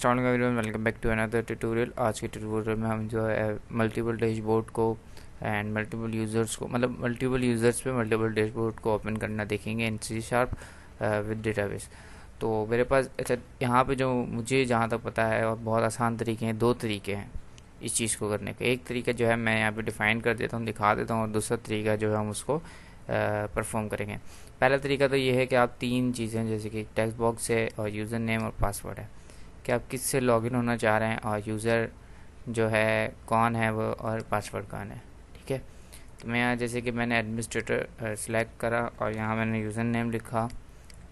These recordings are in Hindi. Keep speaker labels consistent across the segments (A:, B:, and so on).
A: अस्सलाम वालेकुम everyone, welcome back to another tutorial. आज के ट्यूटोरियल में हम जो है मल्टीपल डैशबोर्ड को एंड मल्टीपल यूज़र्स को मल्टीपल यूज़र्स पे मल्टीपल डैशबोर्ड को ओपन करना देखेंगे in C sharp with database. तो मेरे पास अच्छा यहाँ पे जो मुझे जहाँ तक पता है और बहुत आसान तरीके हैं, दो तरीके हैं इस चीज़ को करने के। एक तरीका जो है मैं यहाँ पे डिफ़ाइन कर देता हूँ, दिखा देता हूँ, और दूसरा तरीका जो है हम उसको परफॉर्म करेंगे। पहला तरीका तो ये है कि आप तीन चीज़ें जैसे कि टेक्स्ट बॉक्स है और यूज़र नेम और पासवर्ड है कि आप किससे लॉगिन होना चाह रहे हैं और यूज़र जो है कौन है वो और पासवर्ड कौन है। ठीक है, तो मैं यहाँ जैसे कि मैंने एडमिनिस्ट्रेटर सेलेक्ट करा और यहाँ मैंने यूज़र नेम लिखा,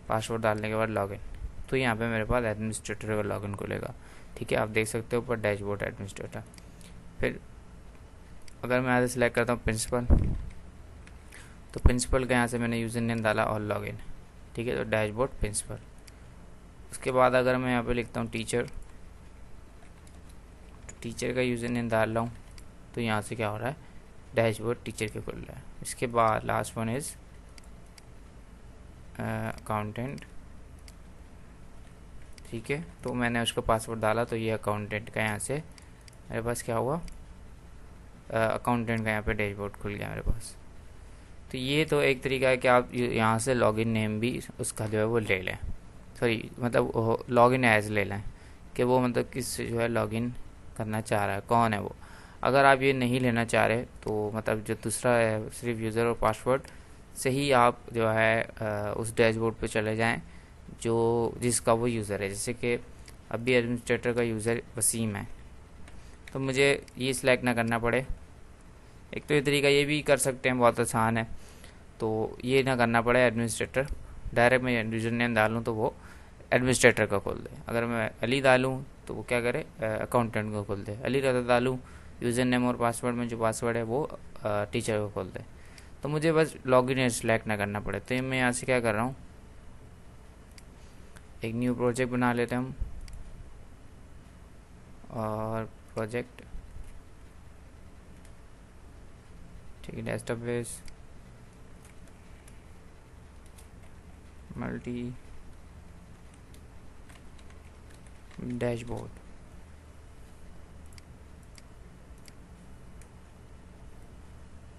A: पासवर्ड डालने के बाद लॉगिन, तो यहाँ पे मेरे पास एडमिनिस्ट्रेटर का लॉगिन खुलेगा। ठीक है, आप देख सकते हो ऊपर डैशबोर्ड एडमिनिस्ट्रेटर। फिर अगर मैं यहाँ से सिलेक्ट करता हूँ प्रिंसिपल, तो प्रिंसिपल का यहाँ से मैंने यूज़र नेम डाला और लॉगिन। ठीक है, तो डैशबोर्ड प्रिंसिपल। उसके बाद अगर मैं यहाँ पे लिखता हूँ टीचर, तो टीचर का यूज़र नेम डाल रहा हूँ, तो यहाँ से क्या हो रहा है, डैशबोर्ड टीचर के खुल रहा है। इसके बाद लास्ट वन इज़ अकाउंटेंट। ठीक है, तो मैंने उसका पासवर्ड डाला, तो ये अकाउंटेंट का यहाँ से मेरे पास क्या हुआ, अकाउंटेंट का यहाँ पे डैशबोर्ड खुल गया मेरे पास। तो ये तो एक तरीका है कि आप यहाँ से लॉगिन नेम भी उसका जो है वो ले लें, सॉरी मतलब लॉगिन एज ले लें कि वो मतलब किस जो है लॉगिन करना चाह रहा है, कौन है वो। अगर आप ये नहीं लेना चाह रहे तो मतलब जो दूसरा है सिर्फ यूज़र और पासवर्ड से ही आप जो है उस डैशबोर्ड पे चले जाएं जो जिसका वो यूज़र है। जैसे कि अभी एडमिनिस्ट्रेटर का यूज़र वसीम है, तो मुझे ये सिलेक्ट ना करना पड़े। एक तो ये तरीका ये भी कर सकते हैं, बहुत आसान है, तो ये ना करना पड़े एडमिनिस्ट्रेटर, डायरेक्ट मैं यूज़र नेम डालूँ तो वो एडमिनिस्ट्रेटर का खोल दे। अगर मैं अली डालूँ तो वो क्या करे, अकाउंटेंट को खोल दे। अली रजा डालूँ यूज़र नेम और पासवर्ड में जो पासवर्ड है वो टीचर को खोल दे। तो मुझे बस लॉगिन सेलेक्ट ना करना पड़े। तो मैं यहाँ से क्या कर रहा हूँ, एक न्यू प्रोजेक्ट बना लेते हैं हम, और प्रोजेक्ट, ठीक है, डेस्कटॉप बेस मल्टी डैशबोर्ड।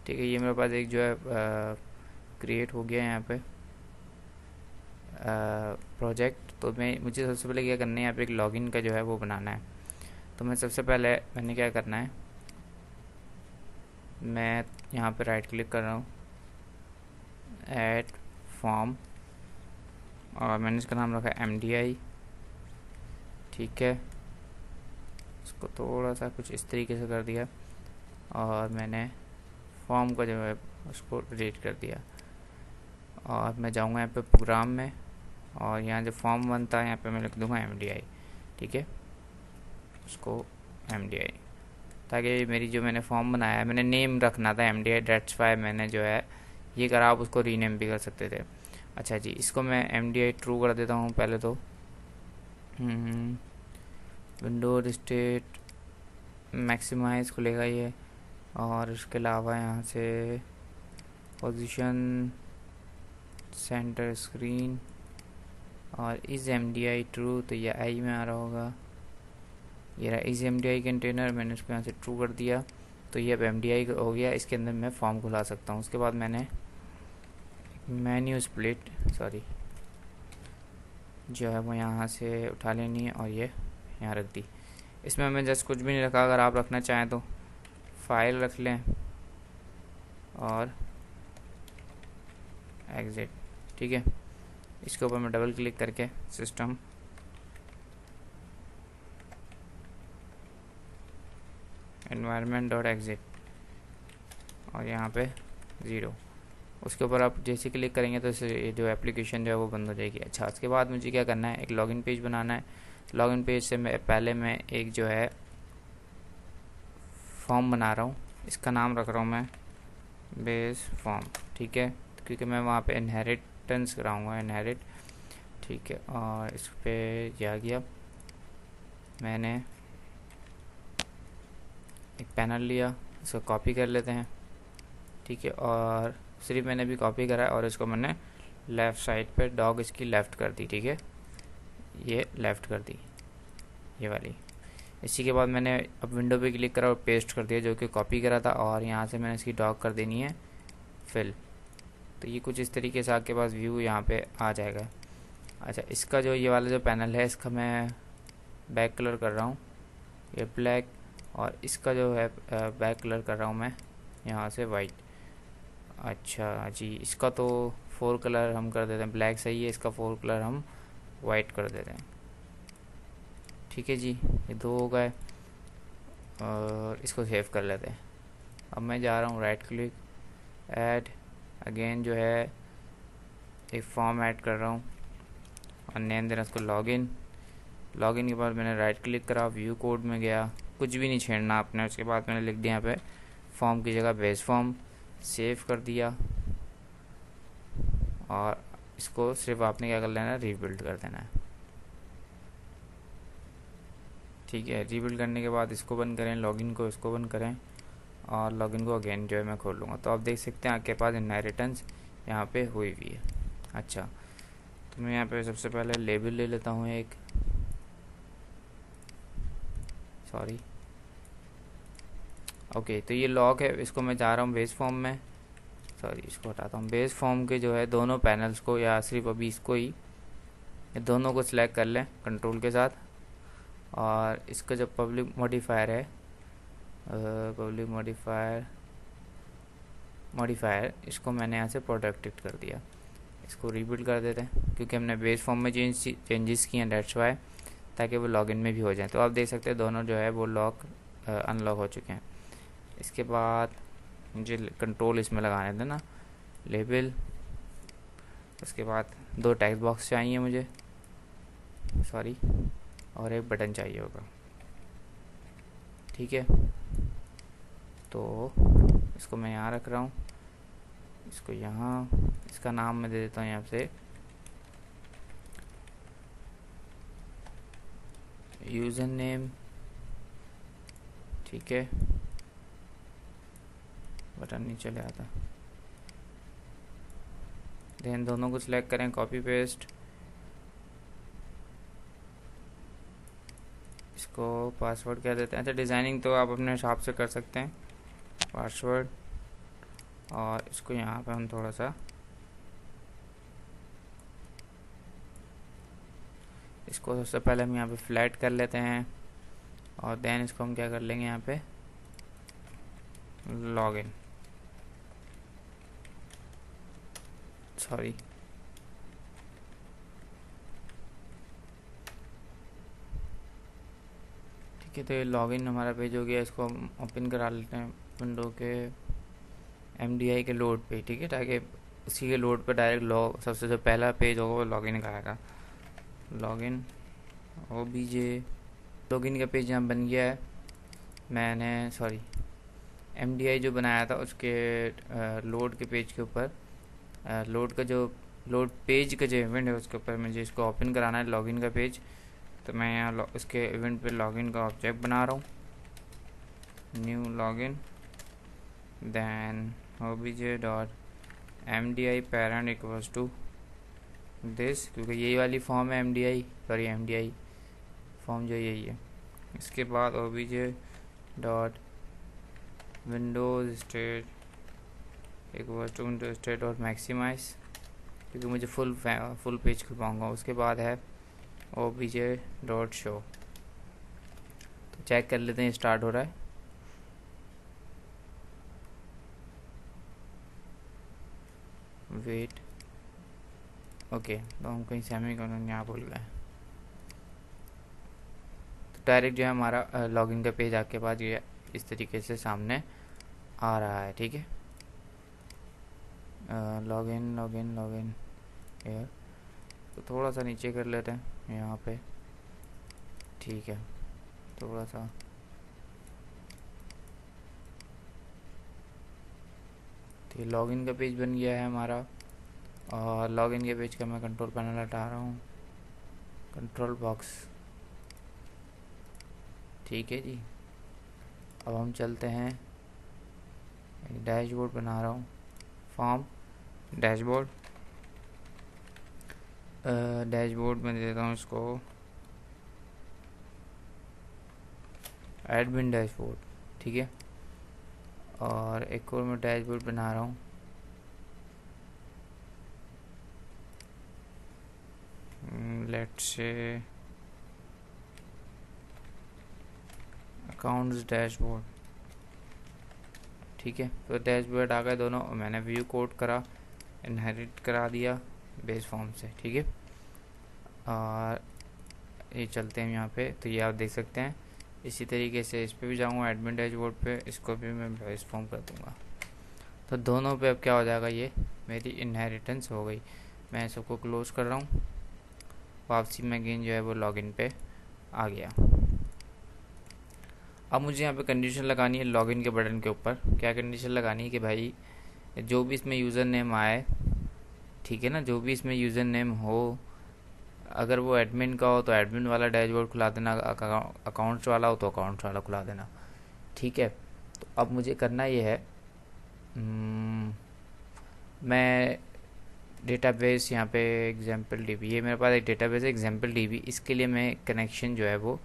A: ठीक है, ये मेरे पास एक जो है क्रिएट हो गया यहाँ पे प्रोजेक्ट। तो मुझे सबसे पहले क्या करना है, यहाँ पे एक लॉगिन का जो है वो बनाना है। तो मैं सबसे पहले मैंने क्या करना है, मैं यहाँ पे राइट क्लिक कर रहा हूँ, ऐड फॉर्म, और मैंने इसका नाम रखा MDI। ठीक है, इसको थोड़ा सा कुछ इस तरीके से कर दिया, और मैंने फॉर्म का जो है उसको डिलीट कर दिया, और मैं जाऊँगा यहाँ पे प्रोग्राम में, और यहाँ जो फॉर्म बनता है यहाँ पे मैं लिख दूँगा MDI। ठीक है, उसको MDI, ताकि मेरी जो मैंने फॉर्म बनाया है, मैंने नेम रखना था MDI, डेट्स वाई मैंने जो है ये करा। आप उसको रीनेम भी कर सकते थे। अच्छा जी, इसको मैं MDI ट्रू कर देता हूँ पहले तो। विंडोज स्टेट मैक्सिमाइज खुलेगा ये, और इसके अलावा यहाँ से पोजीशन सेंटर स्क्रीन, और इज़ MDI ट्रू, तो ये आई में आ रहा होगा। ये रहा इज़ MDI कंटेनर, मैंने इसको यहाँ से ट्रू कर दिया, तो ये अब MDI हो गया। इसके अंदर मैं फॉर्म खुला सकता हूँ। उसके बाद मैंने मेन्यू स्प्लिट सॉरी जो है वो यहाँ से उठा लेनी है, और ये यहाँ रख दी। इसमें मैं जस्ट कुछ भी नहीं रखा। अगर आप रखना चाहें तो फाइल रख लें और एग्जिट। ठीक है, इसके ऊपर मैं डबल क्लिक करके सिस्टम environment.exit, और यहाँ पे 0, उसके ऊपर आप जैसे क्लिक करेंगे तो जो एप्लीकेशन जो है वो बंद हो जाएगी। अच्छा, उसके बाद मुझे क्या करना है, एक लॉगिन पेज बनाना है। लॉगिन पेज से पहले मैं एक जो है फॉर्म बना रहा हूँ, इसका नाम रख रहा हूँ मैं बेस फॉर्म। ठीक है, क्योंकि मैं वहाँ पे इनहेरिटेंस कराऊँगा, इनहेरिट। ठीक है, और इस पर जा गया, मैंने एक पैनल लिया, इसको कॉपी कर लेते हैं। ठीक है, और सिर्फ मैंने भी कॉपी करा है, और इसको मैंने लेफ़्ट साइड पे डॉग इसकी लेफ़्ट कर दी। ठीक है, ये लेफ़्ट कर दी, ये वाली। इसी के बाद मैंने अब विंडो पे क्लिक करा और पेस्ट कर दिया, जो कि कॉपी करा था, और यहाँ से मैंने इसकी डॉग कर देनी है फिल। तो ये कुछ इस तरीके से आपके पास व्यू यहाँ पे आ जाएगा। अच्छा, इसका जो ये वाला जो पैनल है इसका मैं बैक कलर कर रहा हूँ, ये ब्लैक, और इसका जो है बैक कलर कर रहा हूँ मैं यहाँ से वाइट। अच्छा जी, इसका तो 4 कलर हम कर देते हैं, ब्लैक सही है, इसका 4 कलर हम वाइट कर देते हैं। ठीक है जी, ये 2 हो गए, और इसको सेव कर लेते हैं। अब मैं जा रहा हूँ राइट क्लिक, ऐड, अगेन जो है एक फॉर्म ऐड कर रहा हूँ, और नेम देना उसको लॉगिन। लॉगिन के बाद मैंने राइट क्लिक करा, व्यू कोड में गया, कुछ भी नहीं छेड़ना आपने। उसके बाद मैंने लिख दिया यहाँ पे फॉर्म की जगह बेस फॉर्म, सेव कर दिया, और इसको सिर्फ आपने क्या कर लेना है, रीबिल्ड कर देना है। ठीक है, रीबिल्ड करने के बाद इसको बंद करें, लॉगिन को इसको बंद करें, और लॉगिन को अगेन जो है मैं खोल लूँगा। तो आप देख सकते हैं आपके पास इनहेरिटेंस यहाँ पे हुई हुई है। अच्छा, तो मैं यहाँ पे सबसे पहले लेबल ले लेता हूँ एक, सॉरी, ओके। तो ये लॉग है, इसको मैं जा रहा हूँ बेस फॉर्म में, सॉरी इसको हटाता हूँ। बेस फॉर्म के जो है दोनों पैनल्स को, या सिर्फ अभी इसको ही, ये दोनों को सिलेक्ट कर लें कंट्रोल के साथ, और इसका जो पब्लिक मॉडिफायर है, पब्लिक मॉडिफायर इसको मैंने यहाँ से प्रोटेक्टेड कर दिया। इसको रीबिल्ड कर देते हैं, क्योंकि हमने बेस फॉर्म में चेंजेस किए हैं, डेट्स वाई, ताकि वो लॉगिन में भी हो जाए। तो आप देख सकते हैं दोनों जो है वो लॉक अनलॉक हो चुके हैं। इसके बाद मुझे कंट्रोल इसमें लगाने देना, लेबल, उसके बाद 2 टेक्स्ट बॉक्स चाहिए मुझे, सॉरी, और एक बटन चाहिए होगा। ठीक है, तो इसको मैं यहाँ रख रहा हूँ, इसको यहाँ, इसका नाम मैं दे देता हूँ यहाँ से यूज़र नेम। ठीक है, बटन नहीं चले आता। देन दोनों को सिलेक्ट करें, कॉपी पेस्ट, इसको पासवर्ड कह देते हैं। अच्छा, डिज़ाइनिंग तो आप अपने हिसाब से कर सकते हैं, पासवर्ड, और इसको यहाँ पे हम थोड़ा सा, इसको सबसे पहले हम यहाँ पे फ्लैट कर लेते हैं, और देन इसको हम क्या कर लेंगे यहाँ पे लॉगिन, सॉरी, ठीक है। तो ये लॉगिन हमारा पेज हो गया, इसको हम ओपन करा लेते हैं विंडो के MDI के लोड पे। ठीक है, ताकि उसी के लोड पे डायरेक्ट लॉग, सबसे जो पहला पेज होगा वो लॉगिन कराएगा। लॉगिन OBJ, लॉगिन का पेज यहाँ बन गया है। मैंने, सॉरी, MDI जो बनाया था उसके लोड के पेज के ऊपर, लोड का जो लोड पेज का जो इवेंट है उसके ऊपर मुझे इसको ओपन कराना है, लॉगिन का पेज। तो मैं यहाँ उसके इवेंट पे लॉगिन का ऑब्जेक्ट बना रहा हूँ, new login, then obj.mdi parent equals to this, क्योंकि यही वाली फॉर्म है MDI, सॉरी MDI फॉर्म जो यही है। इसके बाद obj.windows state equals to windows state और मैक्सिमाइज, क्योंकि मुझे फुल पेज खुलवाऊँगा। उसके बाद है obj.show, तो चेक कर लेते हैं स्टार्ट हो रहा है। वेट, ओके, तो हम कहीं सेमीकोलन यहाँ भूल गए। तो डायरेक्ट जो है हमारा लॉगिन का पेज आपके पास ये इस तरीके से सामने आ रहा है। ठीक है, लॉगिन लॉगिन लॉगिन यार, तो थोड़ा सा नीचे कर लेते हैं यहाँ पे। ठीक है, थोड़ा सा, तो लॉगिन का पेज बन गया है हमारा, और लॉगिन के पेज का मैं कंट्रोल पैनल हटा रहा हूँ, कंट्रोल बॉक्स। ठीक है जी, अब हम चलते हैं, एक डैशबोर्ड बना रहा हूँ, फॉर्म डैशबोर्ड, डैशबोर्ड में दे देता हूँ इसको एडमिन डैशबोर्ड, ठीक है। और एक और मैं डैशबोर्ड बना रहा हूँ, लेट्स से अकाउंट्स डैशबोर्ड, ठीक है। तो डैशबोर्ड आ गए दोनों, और मैंने व्यू कोड करा, इनहेरिट करा दिया बेस फॉर्म से, ठीक है। और ये चलते हैं यहाँ पे, तो ये आप देख सकते हैं। इसी तरीके से इस पे भी जाऊँगा एडमिन डैशबोर्ड पे, इसको भी मैं बेस फॉर्म कर दूँगा। तो दोनों पे अब क्या हो जाएगा, ये मेरी इनहेरिटेंस हो गई। मैं सबको क्लोज कर रहा हूँ, वापसी में अगेन जो है वो लॉगिन पे आ गया। अब मुझे यहाँ पे कंडीशन लगानी है लॉगिन के बटन के ऊपर। क्या कंडीशन लगानी है कि भाई जो भी इसमें यूज़र नेम आए, ठीक है ना, जो भी इसमें यूज़र नेम हो, अगर वो एडमिन का हो तो एडमिन वाला डैशबोर्ड खुला देना, अकाउंट्स वाला हो तो अकाउंट्स वाला खुला देना, ठीक है। तो अब मुझे करना ये है, मैं डेटाबेस यहाँ पे एग्जाम्पल डीबी, ये मेरे पास एक डेटाबेस है एग्जाम्पल डीबी, इसके लिए मैं कनेक्शन जो है वो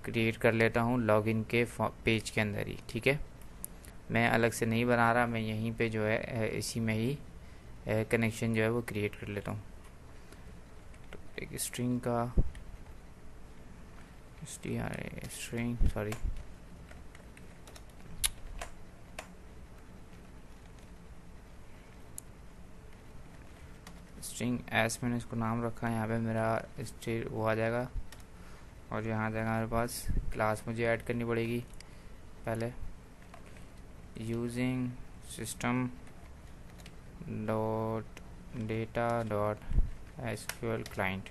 A: क्रिएट कर लेता हूँ लॉगिन के पेज के अंदर ही, ठीक है। मैं अलग से नहीं बना रहा, मैं यहीं पे जो है इसी में ही कनेक्शन जो है वो क्रिएट कर लेता हूँ। तो एक स्ट्रिंग का स्ट्रिंग सॉरी स्ट्रिंग एस, मैंने इसको नाम रखा है। यहाँ पे मेरा स्ट्रिंग वो आ जाएगा, और यहाँ आ जाएगा मेरे पास क्लास मुझे ऐड करनी पड़ेगी पहले, using system dot data dot SQL client.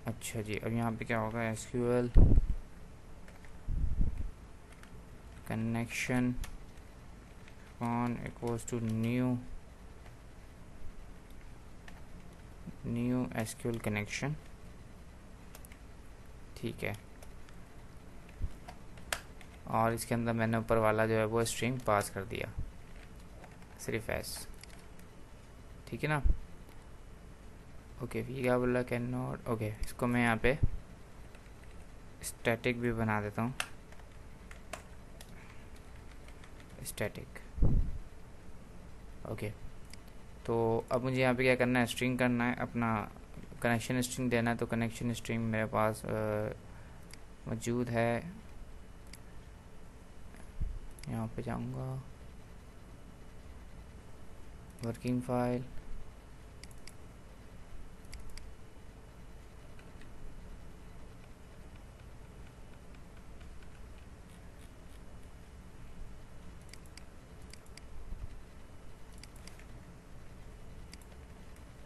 A: अच्छा जी, अब यहाँ पे क्या होगा, SQL connection on equals to new SQL connection, ठीक है। और इसके अंदर मैंने ऊपर वाला जो है वो स्ट्रिंग पास कर दिया, सिर्फ एस, ठीक है ना। ओके, वी क्या बोला, कैन नॉट, ओके, इसको मैं यहाँ पे स्टैटिक भी बना देता हूँ, स्टैटिक, ओके। तो अब मुझे यहाँ पे क्या करना है, स्ट्रिंग करना है, अपना कनेक्शन स्ट्रिंग देना है। तो कनेक्शन स्ट्रिंग मेरे पास मौजूद है, यहाँ पे जाऊँगा वर्किंग फाइल,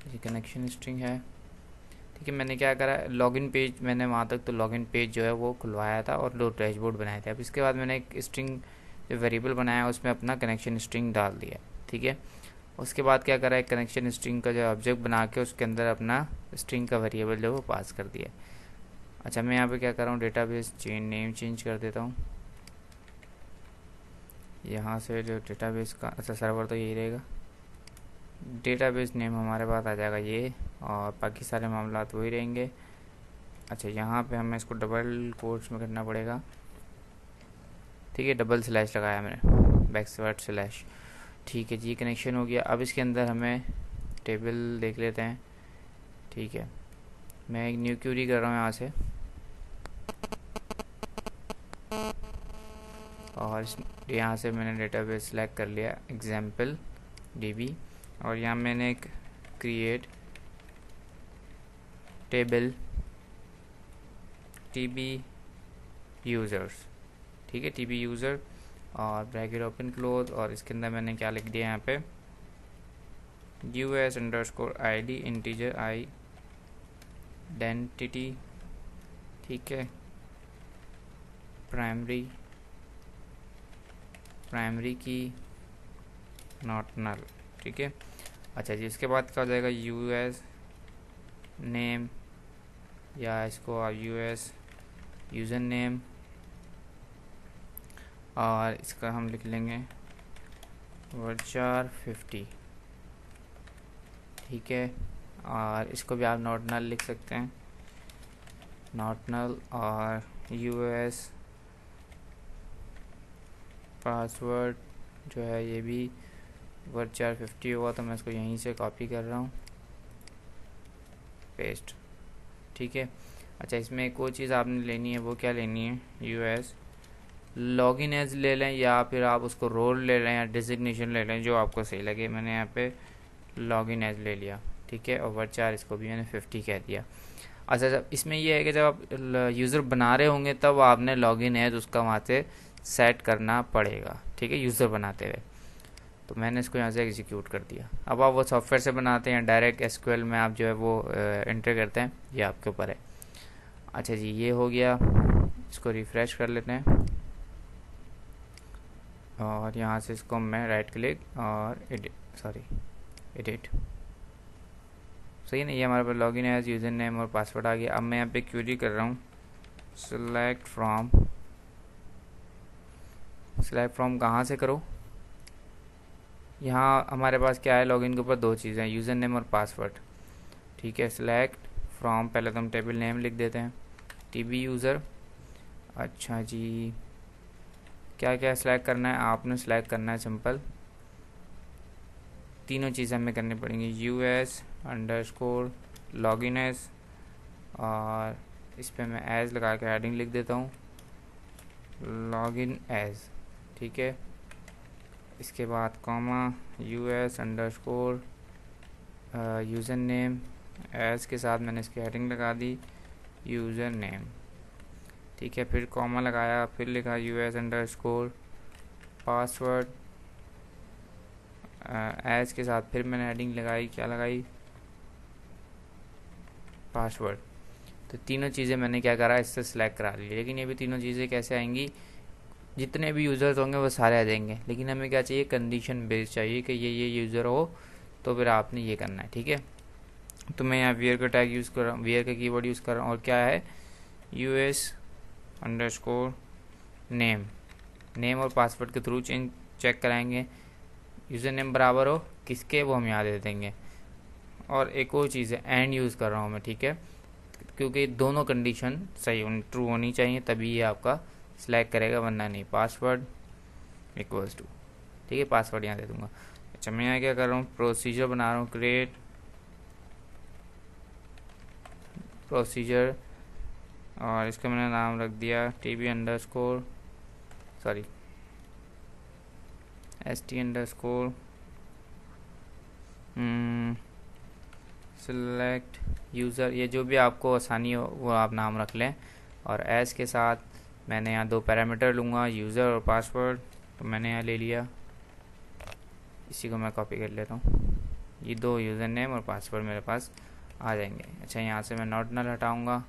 A: ये कनेक्शन स्ट्रिंग है, ठीक है। मैंने क्या करा, लॉगिन पेज, मैंने वहाँ तक तो लॉगिन पेज जो है वो खुलवाया था और दो डैशबोर्ड बनाए थे। अब इसके बाद मैंने एक स्ट्रिंग जो वेरिएबल बनाया उसमें अपना कनेक्शन स्ट्रिंग डाल दिया, ठीक है। उसके बाद क्या करा, एक कनेक्शन स्ट्रिंग का जो ऑब्जेक्ट बना के उसके अंदर अपना स्ट्रिंग का वेरिएबल जो वो पास कर दिया। अच्छा, मैं यहाँ पे क्या कर रहा हूँ, डेटाबेस चेन नेम चेंज कर देता हूँ। यहाँ से जो डेटाबेस का, अच्छा सर्वर तो यही रहेगा, डेटाबेस नेम हमारे पास आ जाएगा ये, और बाकी सारे मामला वही रहेंगे। अच्छा, यहाँ पे हमें इसको डबल कोट्स में करना पड़ेगा, ठीक है। डबल स्लैश लगाया मैंने, बैकवर्ड स्लैश, ठीक है जी। कनेक्शन हो गया। अब इसके अंदर हमें टेबल देख लेते हैं, ठीक है। मैं एक न्यू क्यूरी कर रहा हूँ यहाँ से, और यहाँ से मैंने डेटाबेस सेलेक्ट कर लिया एग्जाम्पल डीबी, और यहाँ मैंने एक क्रिएट टेबल टीबी यूज़र्स, ठीक है, टीबी यूज़र, और ब्रैकेट ओपन क्लोज, और इसके अंदर मैंने क्या लिख दिया यहाँ पे, यूएस अंडरस्कोर आईडी इंटीजर आई आइडेंटिटी, ठीक है, प्राइमरी की नॉट नल, ठीक है। अच्छा जी, इसके बाद क्या हो जाएगा, यूएस नेम, या इसको आप यूएस यूज़र नेम, और इसका हम लिख लेंगे वर्चार 50, ठीक है। और इसको भी आप नॉट नल लिख सकते हैं, नॉट नल, और यूएस पासवर्ड जो है ये भी varchar 50 होगा, तो मैं इसको यहीं से कॉपी कर रहा हूँ, पेस्ट। ठीक है। अच्छा, इसमें एक और चीज़ आपने लेनी है, वो क्या लेनी है, यूएस लॉगिन एज ले लें या फिर आप उसको रोल ले लें या डिजिग्नेशन ले लें, जो आपको सही लगे। मैंने यहाँ पे लॉगिन एज ले लिया। ठीक है। और varchar इसको भी मैंने 50 कह दिया। अच्छा, जब इसमें ये है कि जब आप यूज़र बना रहे होंगे तब आपने लॉगिन एज उसका वहाँ से सेट करना पड़ेगा। ठीक है, यूज़र बनाते हुए। तो मैंने इसको यहाँ से एग्जीक्यूट कर दिया। अब आप वो सॉफ्टवेयर से बनाते हैं, डायरेक्ट एसक्यूएल में आप जो है वो एंटर करते हैं, ये आपके ऊपर है। अच्छा जी, ये हो गया। इसको रिफ़्रेश कर लेते हैं और यहाँ से इसको मैं राइट क्लिक और एडिट सही नहीं, ये हमारे पास लॉगिन एज यूज़र नेम और पासवर्ड आ गया। अब मैं यहाँ पे क्वेरी कर रहा हूँ, सिलेक्ट फ्रॉम कहाँ से करो। यहाँ हमारे पास क्या है, लॉगिन के ऊपर दो चीज़ें हैं, यूज़र नेम और पासवर्ड। ठीक है। सिलेक्ट फ्रॉम, पहले तो हम टेबल नेम लिख देते हैं, टीबी यूज़र। अच्छा जी, क्या क्या सिलेक्ट करना है, आपने सिलेक्ट करना है सिंपल, तीनों चीज़ें हमें करनी पड़ेंगी, यूएस अंडरस्कोर लॉगिन एज, और इस पर मैं एज लगा के हेडिंग लिख देता हूँ, लॉगिन एज। ठीक है। इसके बाद comma, US underscore user name, age के साथ मैंने इसकी हेडिंग लगा दी, यूज़र नेम। ठीक है। फिर कॉमा लगाया, फिर लिखा यूएस अंडरस्कोर पासवर्ड, एज के साथ फिर मैंने हेडिंग लगाई, क्या लगाई, पासवर्ड। तो तीनों चीज़ें मैंने क्या करा, इससे सिलेक्ट करा ली। लेकिन ये भी तीनों चीज़ें कैसे आएंगी, जितने भी यूज़र्स होंगे वो सारे आ जाएंगे, लेकिन हमें क्या चाहिए, कंडीशन बेस्ड चाहिए कि ये यूज़र हो, तो फिर आपने ये करना है। ठीक है। तो मैं यहाँ वेयर का टैग यूज़ कर रहा हूँ, वेयर का कीवर्ड यूज़ कर रहा हूँ, और क्या है, यूएस अंडरस्कोर नेम और पासवर्ड के थ्रू चेक कराएंगे, यूज़र नेम बराबर हो किसके, वो हम यहाँ दे देंगे। और एक और चीज़ है, एंड यूज़ कर रहा हूँ मैं। ठीक है, क्योंकि दोनों कंडीशन सही ट्रू होनी चाहिए, तभी ये आपका सिलेक्ट करेगा, वरना नहीं। पासवर्ड इक्वल्स टू, ठीक है, पासवर्ड यहाँ दे दूंगा। अच्छा, मैं यहाँ क्या कर रहा हूँ, प्रोसीजर बना रहा हूँ, क्रिएट प्रोसीजर, और इसका मैंने नाम रख दिया TB underscore ST underscore select user, ये जो भी आपको आसानी हो वो आप नाम रख लें। और एस के साथ मैंने यहाँ दो पैरामीटर लूँगा, यूज़र और पासवर्ड, तो मैंने यहाँ ले लिया, इसी को मैं कॉपी कर लेता हूँ। ये दो यूज़र नेम और पासवर्ड मेरे पास आ जाएंगे। अच्छा, यहाँ से मैं नॉट नल हटाऊँगा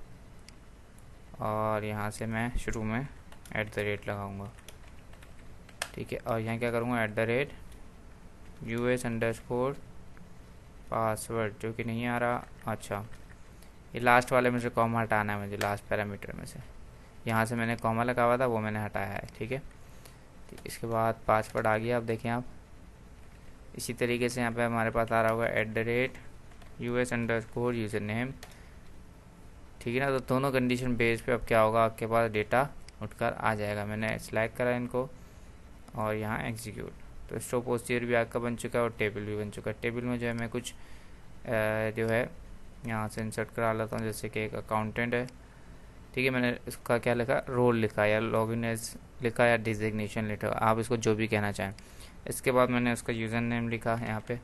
A: और यहाँ से मैं शुरू में @ लगाऊँगा। ठीक है। और यहाँ क्या करूँगा, @US अंडरस्कोर पासवर्ड, जो कि नहीं आ रहा। अच्छा, ये लास्ट वाले में से कॉमा हटाना है मुझे, लास्ट पैरामीटर में से। यहाँ से मैंने कॉमा लगा हुआ था, वो मैंने हटाया है। ठीक है। इसके बाद पासवर्ड आ गया। अब देखें आप, इसी तरीके से यहाँ पे हमारे पास आ रहा होगा @US अंडरस्कोर यूज़र नेम। ठीक है ना। तो दोनों कंडीशन बेस पे अब क्या होगा, आपके पास डेटा उठकर आ जाएगा। मैंने सिलेक्ट करा इनको और यहाँ एग्जीक्यूट, तो स्टॉप प्रोसीजर भी आपका बन चुका है और टेबल भी बन चुका है। टेबल में जो है मैं कुछ जो है यहाँ से इंसर्ट करा लेता हूँ, जैसे कि एक अकाउंटेंट है। ठीक है, मैंने इसका क्या लिखा, रोल लिखा या लॉगिन एज लिखा या डिजिग्नेशन लिखा, आप इसको जो भी कहना चाहें। इसके बाद मैंने उसका यूज़र नेम लिखा है यहाँ पे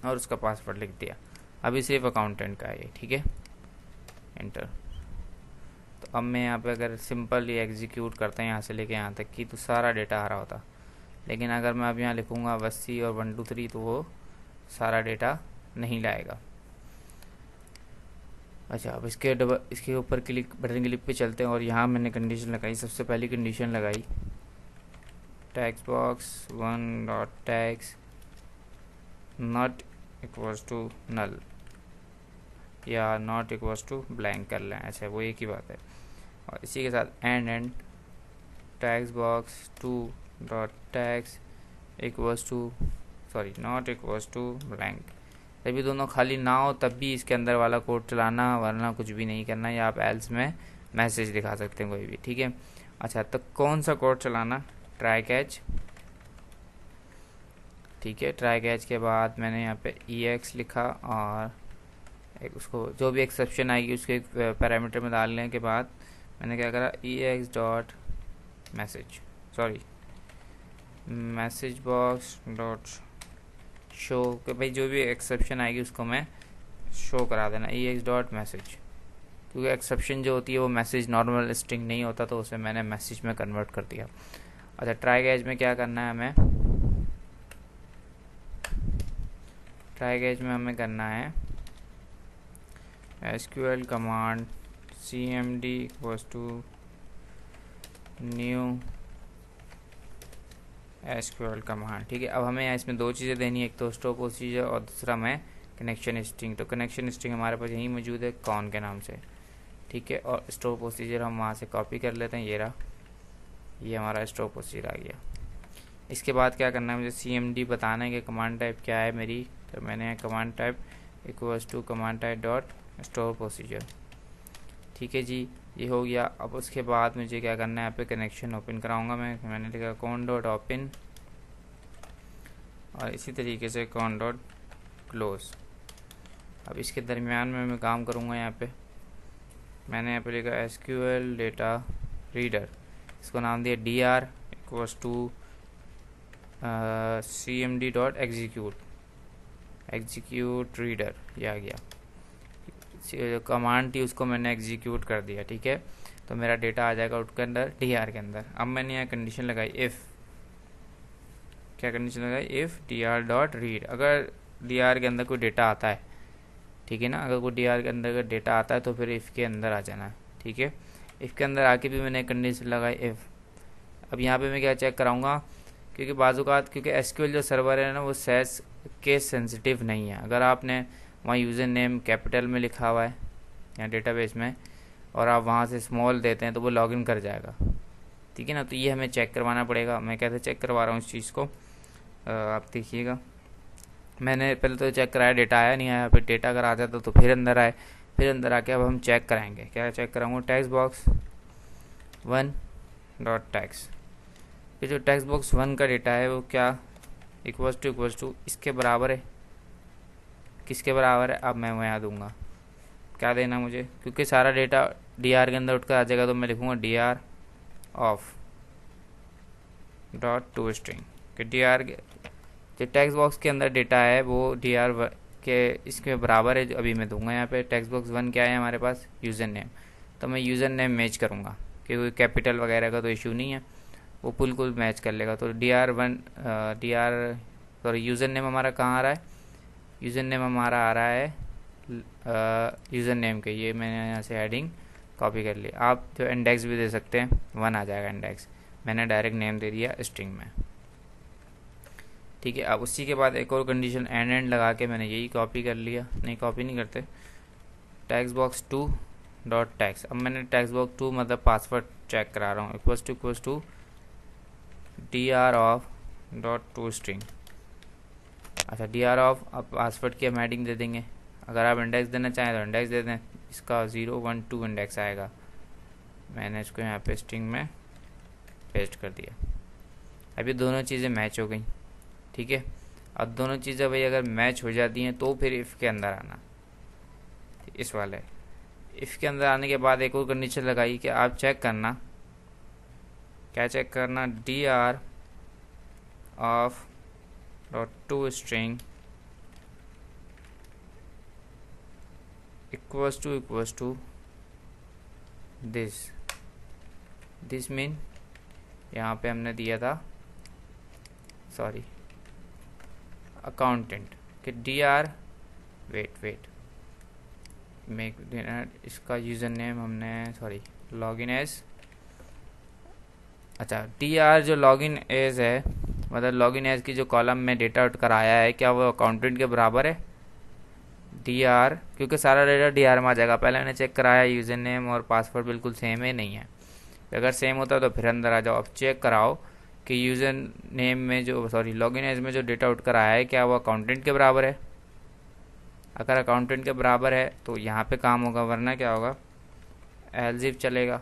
A: और उसका पासवर्ड लिख दिया। अभी सिर्फ अकाउंटेंट का है ये। ठीक है, एंटर। तो अब मैं यहाँ पे अगर सिंपल ये एग्जीक्यूट करते हैं यहाँ से लेके यहाँ तक की, तो सारा डेटा आ रहा होता। लेकिन अगर मैं अब यहाँ लिखूँगा 80 और 1 2 3, तो वो सारा डेटा नहीं लाएगा। अच्छा, अब इसके ऊपर बटन क्लिक पे चलते हैं और यहाँ मैंने कंडीशन लगाई। सबसे पहली कंडीशन लगाई, text box 1 dot text not equals to null या नॉट इक्वल्स टू ब्लैंक कर लें। अच्छा, वो एक ही बात है। और इसी के साथ and text box 2 dot text equals to not equals to blank. जब भी दोनों खाली ना हो तब भी इसके अंदर वाला कोड चलाना, वरना कुछ भी नहीं करना, या आप एल्स में मैसेज दिखा सकते हैं कोई भी। ठीक है। अच्छा, तो कौन सा कोड चलाना, ट्राई कैच, ठीक है। ट्राई कैच के बाद मैंने यहाँ पे EX लिखा और एक उसको जो भी एक्सेप्शन आएगी उसके पैरामीटर में डालने के बाद मैंने क्या करा, EX dot message, sorry message box dot show, कि भाई जो भी एक्सेप्शन आएगी उसको मैं शो करा देना, EX डॉट मैसेज, क्योंकि एक्सेप्शन जो होती है वो मैसेज नॉर्मल स्ट्रिंग नहीं होता, तो उसे मैंने मैसेज में कन्वर्ट कर दिया। अच्छा, ट्राई कैच में क्या करना है हमें, ट्राई कैच में हमें करना है SQL command cmd equals to new SQL command, ठीक है। अब हमें यहाँ इसमें दो चीज़ें देनी है, एक तो स्टोर प्रोसीजर और दूसरा मैं कनेक्शन स्ट्रिंग। तो कनेक्शन स्ट्रिंग हमारे पास यहीं मौजूद है कॉन के नाम से, ठीक है। और स्टोर प्रोसीजर हम वहाँ से कॉपी कर लेते हैं, ये रहा, ये हमारा स्टोर प्रोसीजर आ गया। इसके बाद क्या करना है, मुझे cmd बताना है कि कमांड टाइप क्या है मेरी। तो मैंने command type equals to command type dot store procedure, ठीक है जी, ये हो गया। अब उसके बाद मुझे क्या करना है, यहाँ पे कनेक्शन ओपन कराऊंगा मैंने लिखा कॉन डॉट ओपन और इसी तरीके से कॉन डॉट क्लोज। अब इसके दरमियान में मैं काम करूँगा, यहाँ पे मैंने यहाँ पे लिखा SQL डेटा रीडर, इसको नाम दिया dr equals to cmd dot execute reader, ये आ गया। जो कमांड थी उसको मैंने एग्जीक्यूट कर दिया, ठीक है। तो मेरा डेटा आ जाएगा उसके अंदर dr के अंदर। अब मैंने यहाँ कंडीशन लगाई इफ़, क्या कंडीशन लगाई, इफ़ dr डॉट रीड, अगर dr के अंदर कोई डेटा आता है, ठीक है ना, अगर कोई dr के अंदर अगर डेटा आता है तो फिर इफ़ के अंदर आ जाना है, ठीक है। इफ़ के अंदर आके भी मैंने कंडीशन लगाई इफ़। अब यहाँ पे मैं क्या चेक कराऊंगा, क्योंकि बाज़ात क्योंकि SQL जो सर्वर है ना वो सेस केस सेंसिटिव नहीं है। अगर आपने वहाँ यूज़र नेम कैपिटल में लिखा हुआ है या डेटाबेस में और आप वहाँ से स्मॉल देते हैं तो वो लॉगिन कर जाएगा, ठीक है ना। तो ये हमें चेक करवाना पड़ेगा। मैं कैसे चेक करवा रहा हूँ इस चीज़ को, आप देखिएगा। मैंने पहले तो चेक कराया डेटा आया नहीं आया, फिर डेटा अगर आ जाता तो फिर अंदर आए, फिर अंदर आके अब हम चेक कराएंगे। क्या चेक कराऊंगा, टेक्स्ट बॉक्स 1 डॉट टेक्स्ट, कि जो टेक्स्ट बॉक्स 1 का डेटा है वो क्या इक्वल्स टू इसके बराबर है, किसके बराबर है। अब मैं वहाँ दूंगा क्या देना मुझे, क्योंकि सारा डेटा dr के अंदर उठकर आ जाएगा, तो मैं लिखूँगा dr of dot to string, कि dr जो टेक्स्ट बॉक्स के अंदर डेटा है वो dr के इसके बराबर है। अभी मैं दूंगा यहाँ पे टेक्स्ट बॉक्स 1 क्या है हमारे पास, यूज़र नेम, तो मैं यूज़र नेम मैच करूँगा, क्योंकि कैपिटल वगैरह का तो इशू नहीं है, वो बिल्कुल मैच कर लेगा। तो यूज़र नेम हमारा कहाँ आ रहा है, यूज़र नेम हमारा आ रहा है यूज़र नेम के, ये मैंने यहाँ से हेडिंग कॉपी कर ली। आप जो इंडेक्स भी दे सकते हैं, 1 आ जाएगा इंडेक्स, मैंने डायरेक्ट नेम दे दिया स्ट्रिंग में, ठीक है। अब उसी के बाद एक और कंडीशन एंड लगा के मैंने यही कॉपी कर लिया, नहीं कॉपी नहीं करते, टेक्स्ट बॉक्स 2 डॉट टेक्स्ट। अब मैंने टेक्स्ट बॉक्स 2 मतलब पासवर्ड चेक करा रहा हूँ, equals to dr of dot to string. अच्छा, dr ऑफ, अब पासवर्ड की हम हेडिंग दे देंगे। अगर आप इंडेक्स देना चाहें तो इंडेक्स दे दें, इसका 0 1 2 इंडेक्स आएगा। मैंने इसको यहाँ पे स्ट्रिंग में पेस्ट कर दिया। अभी दोनों चीज़ें मैच हो गई, ठीक है। अब दोनों चीज़ें भाई अगर मैच हो जाती हैं तो फिर इफ़ के अंदर आना, इस वाले इफ़ के अंदर आने के बाद एक और कंडीशन लगाई कि आप चेक करना, क्या चेक करना, dr of dot to string equals to this mean, यहाँ पे हमने दिया था सॉरी अकाउंटेंट कि dr वेट मेक इसका यूज़र नेम हमने सॉरी लॉगिन एज, अच्छा dr जो लॉगिन एज है, मतलब लॉगिन एज की जो कॉलम में डेटा उठ कर आया है क्या वो अकाउंटेंट के बराबर है dr, क्योंकि सारा डेटा dr में आ जाएगा। पहले मैंने चेक कराया यूज़र नेम और पासवर्ड बिल्कुल सेम है नहीं है, अगर सेम होता तो फिर अंदर आ जाओ। अब चेक कराओ कि यूज़र नेम में जो सॉरी लॉगिन एज में जो डेटा उठ कर आया है क्या वो अकाउंटेंट के बराबर है। अगर अकाउंटेंट के बराबर है तो यहाँ पे काम होगा, वरना क्या होगा, एल्स इफ चलेगा।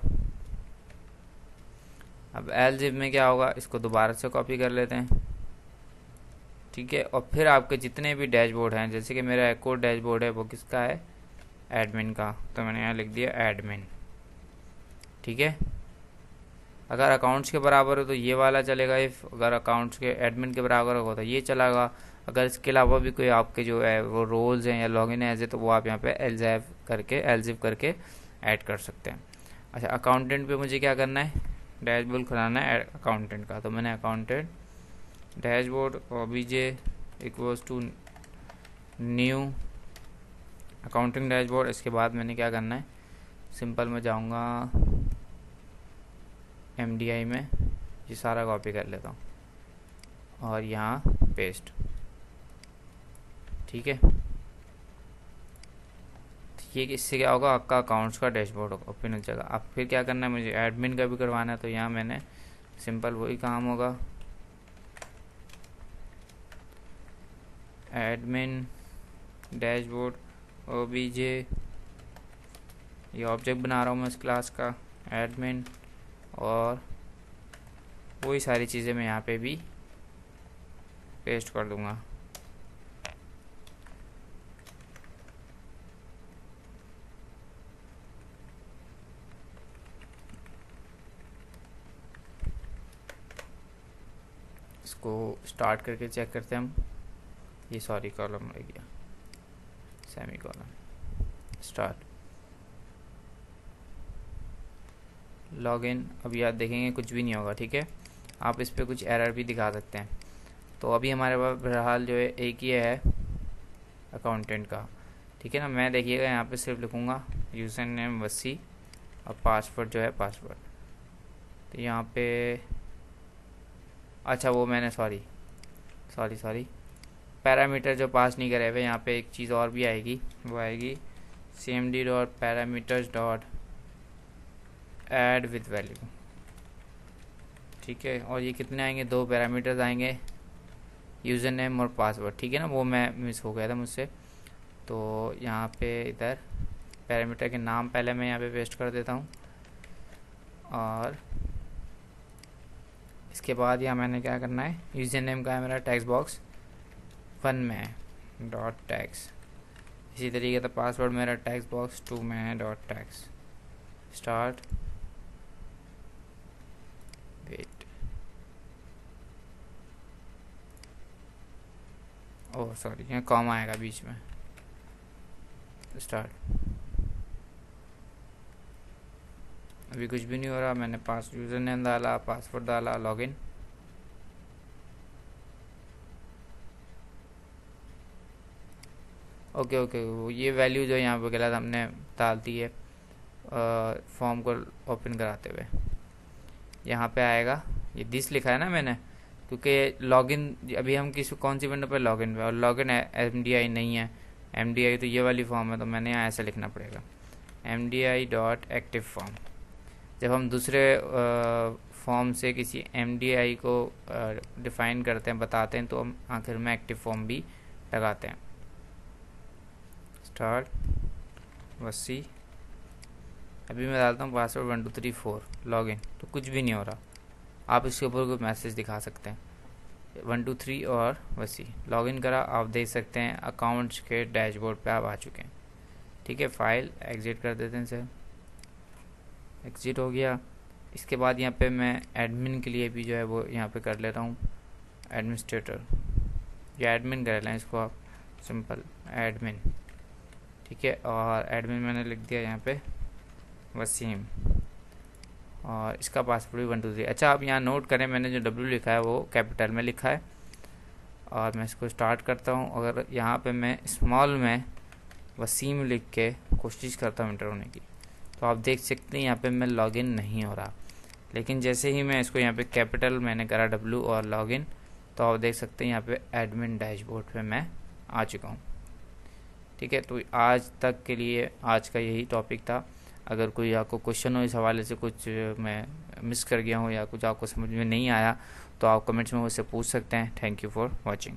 A: अब एलजिप में क्या होगा, इसको दोबारा से कॉपी कर लेते हैं, ठीक है। और फिर आपके जितने भी डैशबोर्ड हैं, जैसे कि मेरा एक और डैशबोर्ड है, वो किसका है, एडमिन का, तो मैंने यहाँ लिख दिया एडमिन, ठीक है। अगर अकाउंट्स के बराबर हो तो ये वाला चलेगा, इफ अगर अकाउंट्स के एडमिन के बराबर होगा तो ये चलेगा। अगर इसके अलावा भी कोई आपके जो है वो रोल्स हैं या लॉगिन एज है, तो वो आप यहाँ पे एलजिप करके ऐड कर सकते हैं। अच्छा, अकाउंटेंट पे मुझे क्या करना है, डैशबोर्ड खुलाना है अकाउंटेंट का, तो मैंने accountant dashboard OBJ equals to new accounting dashboard. इसके बाद मैंने क्या करना है, सिंपल में जाऊंगा MDI में, ये सारा कॉपी कर लेता हूँ और यहाँ पेस्ट, ठीक है। ये इससे क्या होगा, आपका अकाउंट्स का डैशबोर्ड ओपन हो जाएगा। अब फिर क्या करना है, मुझे एडमिन का भी करवाना है, तो यहाँ मैंने सिंपल वही काम होगा, एडमिन डैशबोर्ड ओबीजे, ये ऑब्जेक्ट बना रहा हूँ मैं इस क्लास का, एडमिन, और वही सारी चीज़ें मैं यहाँ पे भी पेस्ट कर दूंगा। इसको स्टार्ट करके चेक करते हैं हम, ये सॉरी कॉलम रह गया, सेमी कॉलम, स्टार्ट, लॉगिन। अब याद देखेंगे कुछ भी नहीं होगा, ठीक है। आप इस पर कुछ एरर भी दिखा सकते हैं। तो अभी हमारे पास बहरहाल जो है एक ही है अकाउंटेंट का, ठीक है ना। मैं देखिएगा यहाँ पे सिर्फ लिखूँगा यूज़र नेम वसी और पासवर्ड जो है पासवर्ड। तो यहाँ पे अच्छा वो मैंने सॉरी पैरामीटर जो पास नहीं करे हुए, यहाँ पे एक चीज़ और भी आएगी, वो आएगी cmd.parameters ऐड विद वैल्यू, ठीक है। और ये कितने आएंगे, 2 पैरामीटर्स आएंगे, यूज़र नेम और पासवर्ड, ठीक है ना। वो मैं मिस हो गया था मुझसे, तो यहाँ पे इधर पैरामीटर के नाम पहले मैं यहाँ पे पेस्ट कर देता हूँ, और इसके बाद यहाँ मैंने क्या करना है, यूज़र नेम का है मेरा टेक्स्ट बॉक्स 1 में है डॉट टैक्स, इसी तरीके से पासवर्ड मेरा टेक्स्ट बॉक्स 2 में है dot tax, start, wait, oh sorry यहाँ कॉमा आएगा बीच में, स्टार्ट। अभी कुछ भी नहीं हो रहा, मैंने यूज़र नेम डाला, पासवर्ड डाला, लॉगिन, ओके वो ये वैल्यू जो यहाँ पे गलत हमने डाल दी है फॉर्म को ओपन कराते हुए। यहाँ पे आएगा, ये दिस लिखा है ना मैंने, क्योंकि लॉगिन अभी हम कौन सी विंडो पे लॉगिन पे, और लॉगिन MDI नहीं है, MDI तो ये वाली फॉर्म है, तो मैंने यहाँ ऐसा लिखना पड़ेगा MDI.ActiveForm। जब हम दूसरे फॉर्म से किसी MDI को डिफाइन करते हैं, बताते हैं, तो हम आखिर में एक्टिव फॉर्म भी लगाते हैं। स्टार्ट वसी, अभी मैं डालता हूँ पासवर्ड 1234 लॉगिन, तो कुछ भी नहीं हो रहा। आप इसके ऊपर कोई मैसेज दिखा सकते हैं, 123 और वसी, लॉगिन करा, आप देख सकते हैं अकाउंट्स के डैशबोर्ड पे आप आ चुके हैं, ठीक है। फाइल एग्जिट कर देते हैं सर, एग्जिट हो गया। इसके बाद यहाँ पे मैं एडमिन के लिए भी जो है वो यहाँ पे कर लेता हूँ एडमिनिस्ट्रेटर, या एडमिन कर लें इसको आप, सिंपल एडमिन, ठीक है। और एडमिन मैंने लिख दिया यहाँ पे वसीम, और इसका पासवर्ड भी 123। अच्छा आप यहाँ नोट करें, मैंने जो W लिखा है वो कैपिटल में लिखा है, और मैं इसको स्टार्ट करता हूँ। अगर यहाँ पे मैं स्मॉल में वसीम लिख के कोशिश करता हूँ इंटर होने की, तो आप देख सकते हैं यहाँ पे मैं लॉगिन नहीं हो रहा। लेकिन जैसे ही मैं इसको यहाँ पे कैपिटल मैंने करा W और लॉगिन, तो आप देख सकते हैं यहाँ पे एडमिन डैशबोर्ड पे मैं आ चुका हूँ, ठीक है। तो आज तक के लिए आज का यही टॉपिक था। अगर कोई आपको क्वेश्चन हो इस हवाले से, कुछ मैं मिस कर गया हूँ या कुछ आपको समझ में नहीं आया, तो आप कमेंट्स में मुझसे पूछ सकते हैं। Thank you for watching.